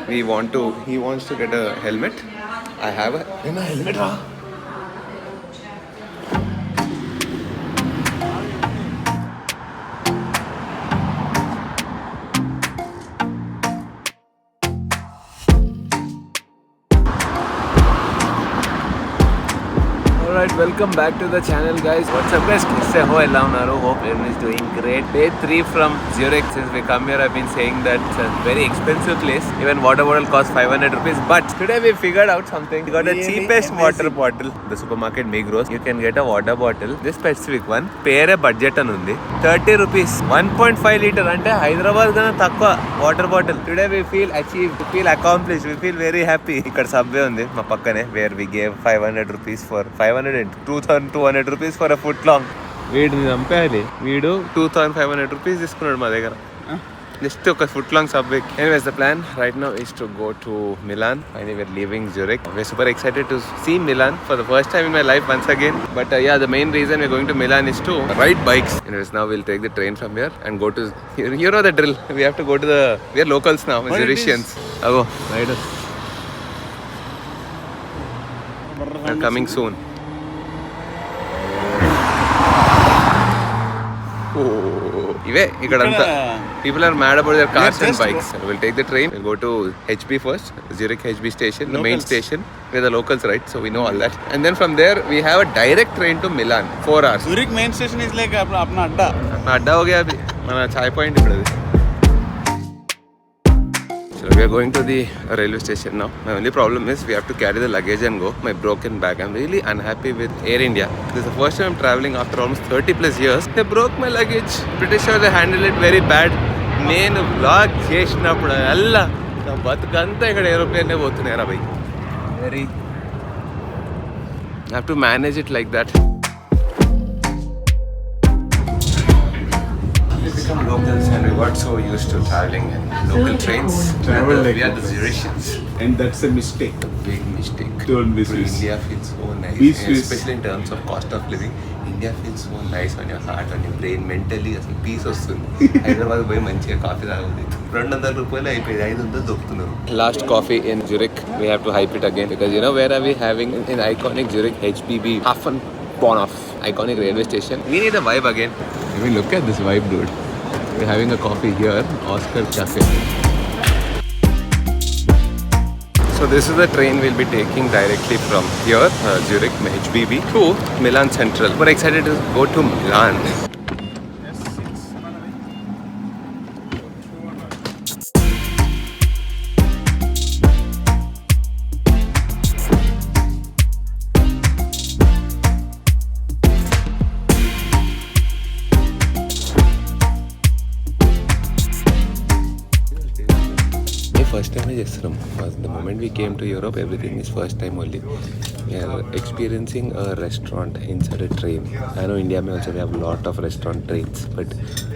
He wants to get a helmet. I have a helmet. Alright, welcome back to the channel, guys. What's up, guys? Hope everyone is doing great. Day 3 from Zurich. Since we come here, I've been saying that it's a very expensive place. Even water bottle costs 500 rupees. But today we figured out something. We got the cheapest water bottle. The supermarket Migros. You can get a water bottle. This specific one. Pere budget anundi. 30 rupees. 1.5 liter. Ante Hyderabad gana takwa water bottle. Today we feel achieved. We feel accomplished. We feel very happy. Ikkada subway undi ma pakkane where we gave 500 rupees for 2,200 rupees for a foot long. వీడిని చంపేయాలి. వీడు 2,500 rupees తీసుకున్నాడు మా దగ్గర. Just ఒక foot long subway. Anyways, the plan right now is to go to Milan. Finally, we're leaving Zurich. We're super excited to see Milan for the first time in my life once again. But yeah, the main reason we're going to Milan is to ride bikes. Anyways, now we'll take the train from here and go to. You know the drill. We have to go to the. We are locals now. Zurichians. Ago, riders. Are coming soon. People are mad about their cars and bikes. We'll take the train. We'll go to HB first, Zurich HB station, the main station. We're the locals, right? So we know all that. And then from there, we have a direct train to Milan. 4 hours. Zurich main station is like apna adda. Adda ho gaya abhi. Mana chai point ippudu. So we are going to the railway station now. My only problem is we have to carry the luggage and go. My broken bag. I'm really unhappy with Air India. This is the first time I'm traveling after almost 30 plus years. They broke my luggage. Pretty sure they handled it very bad. నేను blog చేసినప్పుడు అల్లా నా బతుకంతా ఇక్కడ ఏరోప్లేనే పోతున్నారా భయ్. Very I have to manage it like that. We become locals and we got so used to traveling in local trains. We are the Zurichians. And that's a mistake. A big mistake. Don't be Swiss. India feels so nice. Be Swiss. Especially in terms of cost of living. India feels so nice on your heart, on your brain, mentally. అసలు piece వస్తుంది. హైదరాబాద్ పోయి మంచిగా coffee తాగుతుంది. 200 రూపాయలు అయిపోయింది. 500 దొక్కుతున్నారు. Last coffee in Zurich. We have to hype it again because you know where are we having in iconic Zurich HBB Hafenbahnhof iconic railway station. We need a vibe again. I mean, look at this vibe, dude. We're having a coffee here, Oscar Cafe. So this is the train we'll be taking directly from here, Zurich, HBB, to Milan Central. We're excited to go to Milan. First time I just the moment we came to Europe, everything is first time only. We are experiencing a restaurant inside a train. I know India may also have a lot of restaurant trains, but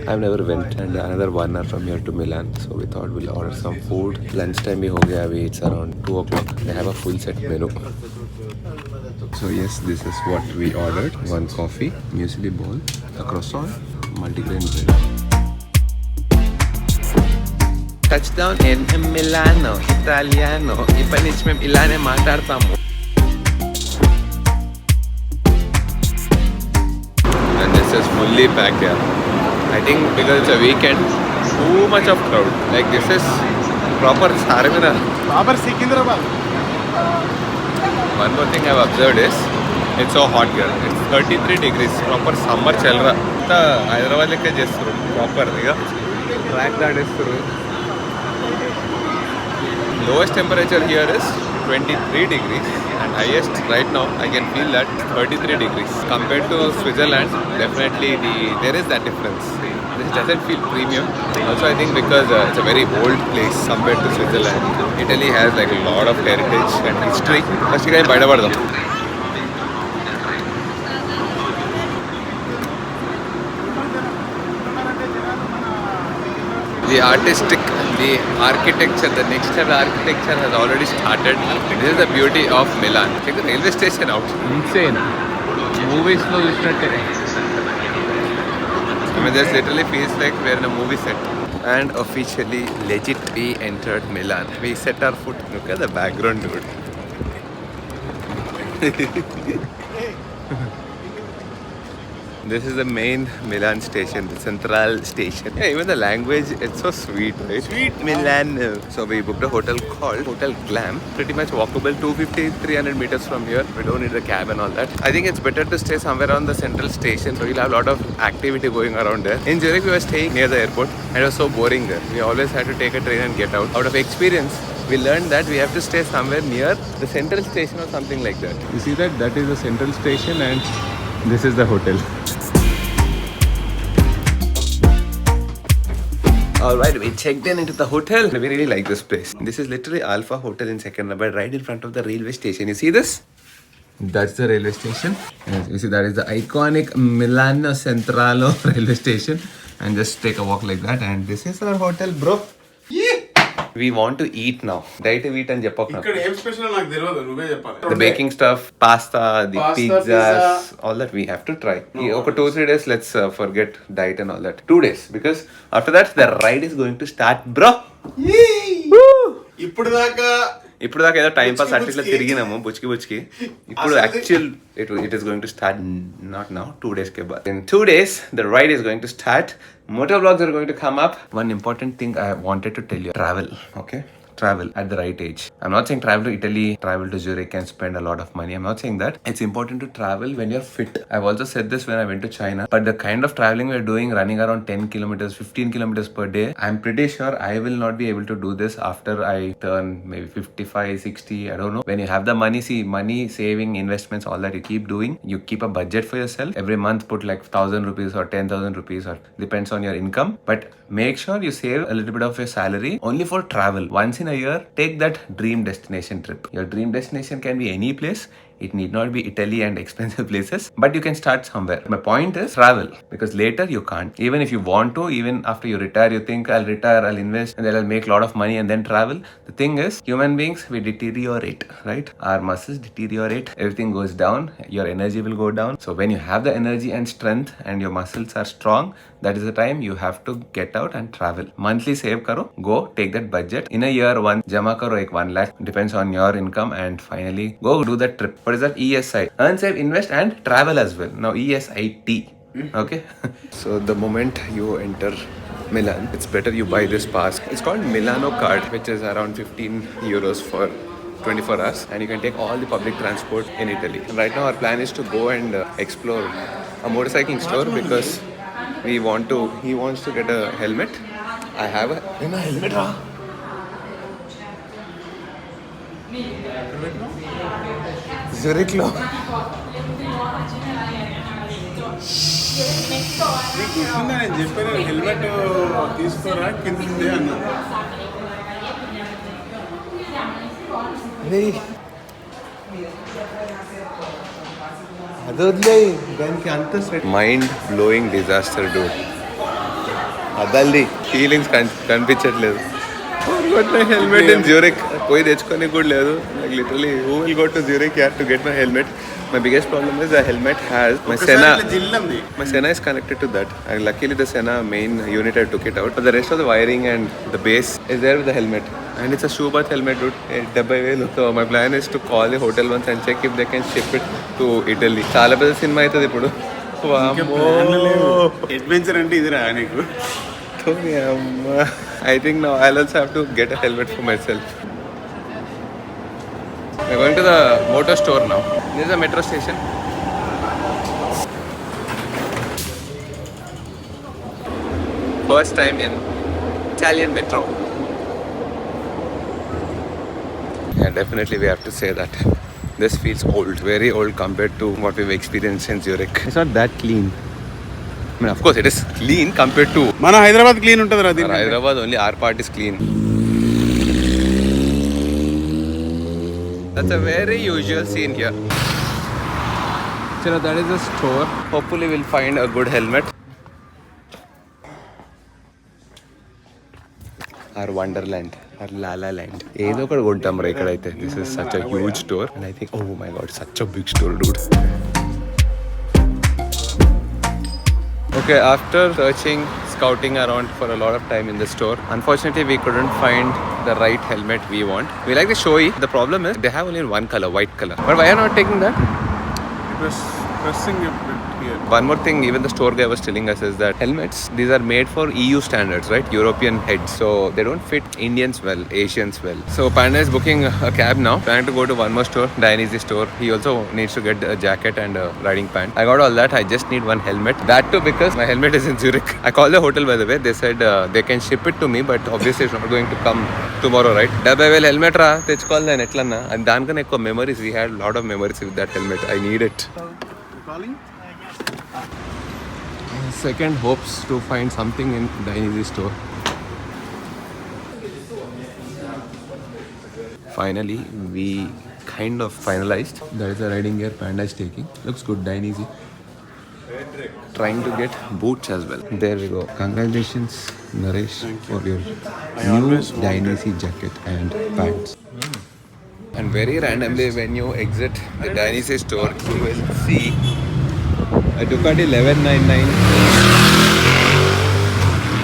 I've never went. And another 1 hour from here to Milan, so we thought we'll order some food. Lunch time bhi ho gaya, it's around 2 o'clock. They have a full set menu. So yes, this is what we ordered. 1 coffee, muesli bowl, a croissant, multigrain bread. Touchdown in Milano, Italiano. ఇప్పటి నుంచి మేము ఇలానే మాట్లాడతాము. And this is fully packed here. I think because it's a weekend, too much of crowd. Like this is proper Charminar. Proper Secunderabad. One more thing I've observed is it's so hot here. It's 33 degrees. Proper summer chalra. Hyderabad lekke chesturu. Proper iga track daadisturu. Lowest temperature here is 23 degrees and highest right now I can feel that 33 degrees. Compared to Switzerland, definitely there is that difference. This doesn't feel premium. Also I think because it's a very old place compared to Switzerland. Italy has like a lot of heritage and history. First you can buy about them. The artistic, the architecture, the next level architecture has already started. This is the beauty of Milan. Check the railway station out. Insane. Movies lo chusinatte. I mean, this literally feels like we're in a movie set. And officially, legit, we entered Milan. We set our foot. Look at the background, dude. This is the main Milan station, the central station. Yeah, even the language, it's so sweet, right? Sweet Milan. So we booked a hotel called Hotel Glam. Pretty much walkable, 250-300 meters from here. We don't need a cab and all that. I think it's better to stay somewhere on the central station, so you'll have a lot of activity going around there. In Zurich, we were staying near the airport and it was so boring there. We always had to take a train and get out. Out of experience, we learned that we have to stay somewhere near the central station or something like that. You see that? That is the central station and this is the hotel. Alright, we checked into the hotel. We really like this place. This is literally Alpha Hotel in Secunderabad, right in front of the railway station. You see this? That's the railway station. And you see that is the iconic Milano Centrale railway station. And just take a walk like that. And this is our hotel, bro. Yeah. We want to eat now. Diet eat and చెప్పక ఇక్కడ ఏం special నాకు తెలియదు నువ్వే చెప్పాలి The baking stuff, pasta, the pizzas, all that we have to try. Okay, 2-3 days, let's forget diet and all that. 2 days, because after that the ride is going to start, bro. ఇప్పుడు దాకా ఏదో time pass అట్లా తిరిగినాము బుచ్కి ఇప్పుడు actual it is going to start not now 2 days కే బాద్ in 2 days the ride is going to start. Motor vlogs are going to come up. One important thing I wanted to tell you, travel. Okay, travel at the right age. I'm not saying travel to Italy, travel to Zurich and spend a lot of money. I'm not saying that. It's important to travel when you're fit. I've also said this when I went to China. But the kind of traveling we're doing, running around 10 kilometers, 15 kilometers per day, I'm pretty sure I will not be able to do this after I turn maybe 55, 60, I don't know. When you have the money, see, money, saving, investments, all that you keep doing, you keep a budget for yourself. Every month put like 1,000 rupees or 10,000 rupees or depends on your income. But make sure you save a little bit of your salary only for travel. Once in a year, take that dream destination trip. Your dream destination can be any place. It need not be Italy and expensive places, but you can start somewhere. My point is travel, because later you can't. Even if you want to, even after you retire, you think I'll retire, I'll invest, and then I'll make a lot of money and then travel. The thing is, human beings, we deteriorate, right? Our muscles deteriorate, everything goes down, your energy will go down. So when you have the energy and strength and your muscles are strong, that is the time you have to get out and travel. Monthly save karo, go take that budget. In a year, one jama karo, like 1 lakh, depends on your income, and finally go do that trip. What is that? ESI. Earn, save, invest and travel as well. Now ESIT. Okay. So the moment you enter Milan, it's better you buy this pass. It's called Milano card, which is around 15 euros for 24 hours, and you can take all the public transport in Italy. And right now our plan is to go and explore a motorcycling store, because he wants to get a helmet. I have a helmet. Zurich lo. నేను చెప్పాను helmet తీసుకోరా కింద ఉంది అన్నా అదొద్లే దానికి అంత mind blowing disaster dude. అదల్ది ఫీలింగ్స్ కనిపించట్లేదు. హెల్మెట్ ఇన్ జ్యూరిక్ పోయి తెచ్చుకొని కూడా లేదు. Like literally, who will go to Zurich here to get my helmet? My biggest problem is the helmet has my Sena is connected to that. And luckily the Sena main unit I took it out. But the rest of the wiring and the base is there with the helmet. And it's a shoe bath helmet, dude. 70,000. So my plan is to call the hotel once and check if they can ship it to Italy. చాలా పెద్ద cinema అవుతుంది ఇప్పుడు. Adventure అంటే ఇదిరా నీకు. I think now I'll also have to get a helmet for myself. We're going to the motor store now. This is a metro station. First time in Italian metro. Yeah, definitely we have to say that. This feels old, very old compared to what we've experienced in Zurich. It's not that clean. I mean, of course, it is clean compared to... మన Hyderabad clean ఉంటుంది రా. Hyderabad, only our part is clean. That's a very usual scene here. So that is a store. Hopefully we'll find a good helmet. Our Wonderland, our Lala Land. ఏదో ఒకటి కొంటాం రా ఇక్కడైతే. This is such a huge store, and I think, oh my god, such a big store, dude. Okay, after searching, scouting around for a lot of time in the store, unfortunately we couldn't find the right helmet we want. We like the Shoei. The problem is they have only one color, white color. But why are not taking that? It was pressing a bit here. One more thing, even the store guy was telling us is that helmets, these are made for EU standards, right? European heads. So they don't fit Indians well, Asians well. So Panda is booking a cab now, trying to go to one more store, Dionysus store. He also needs to get a jacket and a riding pant. I got all that. I just need one helmet. That too because my helmet is in Zurich. I called the hotel by the way. They said they can ship it to me, but obviously it's not going to come tomorrow, right? Dabbai well helmet ra techukovalna etlana. And danikana ekku memories. We had a lot of memories with that helmet. I need it. Calling? Second hopes to find something in Dionysus store. Finally, we kind of finalized. There is a riding gear Panda is taking. Looks good, Dionysus. Trying to get boots as well. There we go. Congratulations, Naresh, for your new Dionysus jacket and pants. And very randomly, when you exit the Dionysus store, you will see a Ducati 1199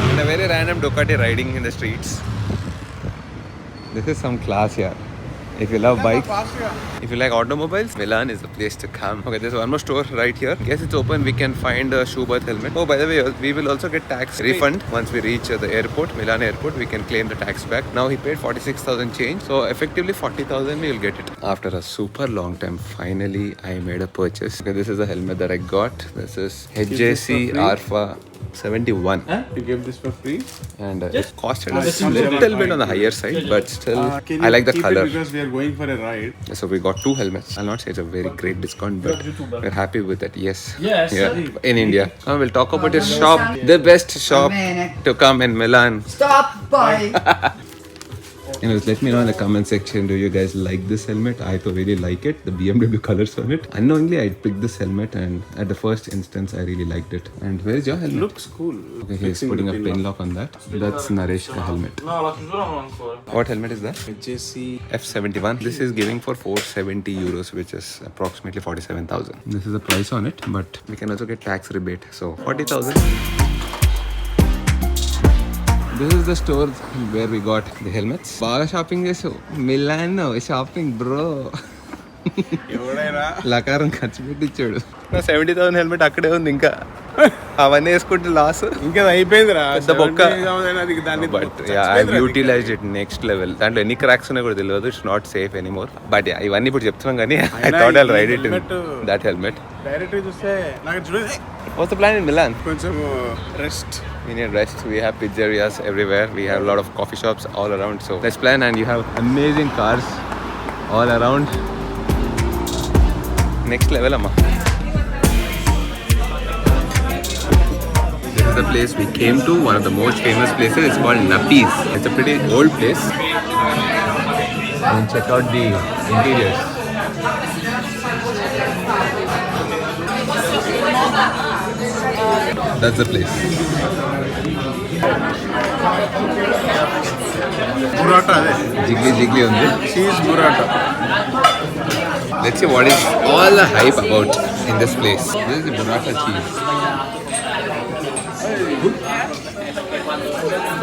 and a very random Ducati riding in the streets. This is some class here. If you love bikes, if you like automobiles, Milan is the place to come. Okay, there's one more store right here. Guess it's open. We can find a Schuberth helmet. Oh, by the way, we will also get tax refund once we reach the airport, Milan airport. We can claim the tax back. Now he paid 46,000 change, so effectively 40,000 we will get it. After a super long time, finally I made a purchase. Okay, this is the helmet that I got. This is HJC Alpha 71. You gave this for free? And it costed a little bit on the higher side, but still I like the color. Because we are going for a ride. So we got 2 helmets. I'll not say it's a very great discount, but we're happy with it. Yes. Yes. Yeah. In India. Now we'll talk about his shop. The best shop to come in Milan. Stop by. Anyways, let me know in the comment section. Do you guys like this helmet? I really like it. The BMW colors on it. Unknowingly, I picked this helmet, and at the first instance, I really liked it. And where is your helmet? Looks cool. Okay, he's putting a pin lock on that. That's Naresh helmet. No, la chiusura non ancora. What helmet is that? HJC. F71. This is giving for 470 euros, which is approximately 47,000. This is the price on it, but we can also get tax rebate. So 40,000. This is the store where we got the helmets. Baga shopping chesu. Milano shopping bro. ఎవడైనా లకారం ఖర్చు పెట్టించాడు. నా 70,000 helmet అక్కడే ఉంది ఇంకా. అవన్నీ వేసుకుంటే loss. ఇంకా అయిపోయిందిరా పెద్ద బొక్క. But I utilized it next level. దాంట్లో ఎన్ని క్రాక్స్ ఉన్నాయో కూడా తెలియదు. It's not safe anymore. But ఇవన్నీ ఇప్పుడు చెప్తున్నాం కానీ I thought I'll ride it in that helmet. Direct చూస్తే నాకు చూడండి what's the plan in Milan? కొంచెం rest. We need rest. We have pizzerias everywhere. We have a lot of coffee shops all around. So let's plan, and you have amazing cars all around. Next level, amma. This is the place we came to. One of the most famous places. It's called Nappies. It's a pretty old place. And check out the interiors. That's the place. బురాటా అదే Jiggly ఉంది. Cheese బురాటా. Let's see what is all the hype about in this place. This is the burrata cheese.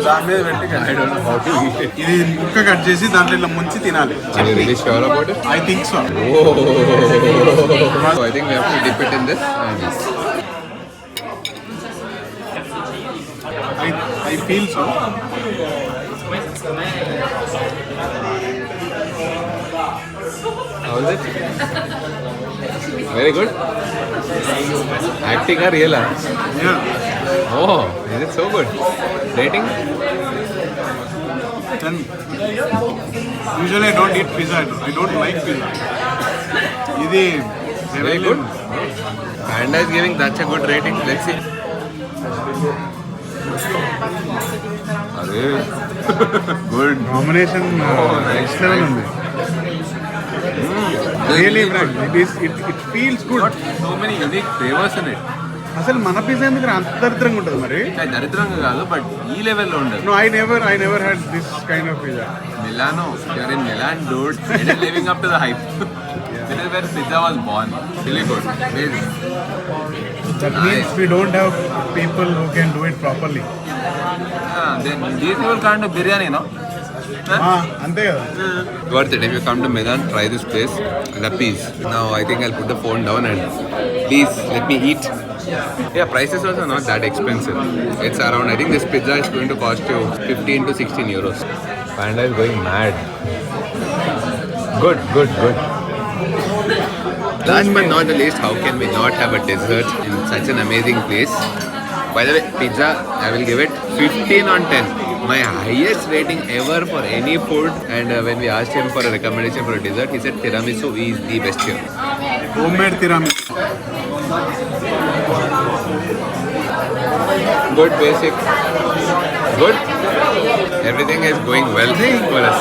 దాని మీద పెట్టి I don't know how to eat it. ఇది ముక్క cut చేసి దాంట్లో ఇలా ముంచి తినాలి. Are you really sure about it? I think so. So I think we have to dip it in this. And I feel so. how is it? Very good. Acting or real? Oh, is it so good? Rating? 10. Usually I don't eat pizza. I don't like pizza. ఇది Very good. Panda is giving such a good rating. Let's see. Good. Combination nice, level nice. ఉంది. Really, it feels good. So many unique flavors in it. అసలు మన pizza ఎందుకు అంత దరిద్రంగా ఉంటుంది మరి? దరిద్రంగా కాదు, బట్ ఈ లెవెల్లో ఉండదు. No, I never had this kind of pizza. Milano, you're in Milan, dude. It is living up to the hype. This is where pizza was born. Really good. Amazing. That means we don't have people who can do it properly. Then these people can't do biryani, no? అంతే కదా. Worth it. If you come to Medan, try this place, Lapis. Now I think I'll put the phone down and please let me eat. Yeah, prices also not that expensive. It's around, I think this pizza is going to cost you 15 to 16 euros. Panda is going mad. Good. Last but not the least, how can we not have a dessert in such an amazing place? By the way, pizza, I will give it 15 on 10. My highest rating ever for any food. And when we asked him for a recommendation for a dessert, he said tiramisu is the best here. Homemade tiramisu. Good basic. Good. Everything is going well for us.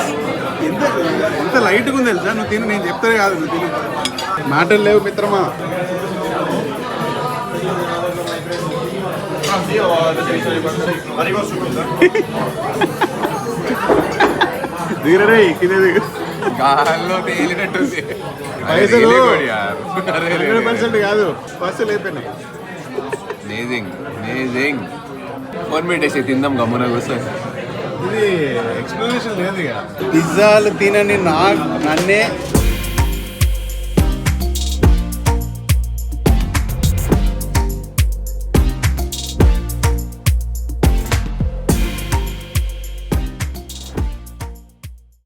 ఎంత లైట్గా ఉంది తెలుసా? నువ్వు తిను, నేను చెప్తానే కాదు, నువ్వు తిను. మాటలు లేవు మిత్రమా. దిగరే కింద దిగు. గాల్లో తేలినట్టుంది. పైసలు యార్ 100% కాదు, పైసలు అయిపోయినాయి. అమేజింగ్. 1 minute వేసి తిందాం గమ్మున కూర్చొని. ఇది ఎక్స్ప్లెనేషన్ లేదు ఇక. పిజ్జాలు తినని నన్నే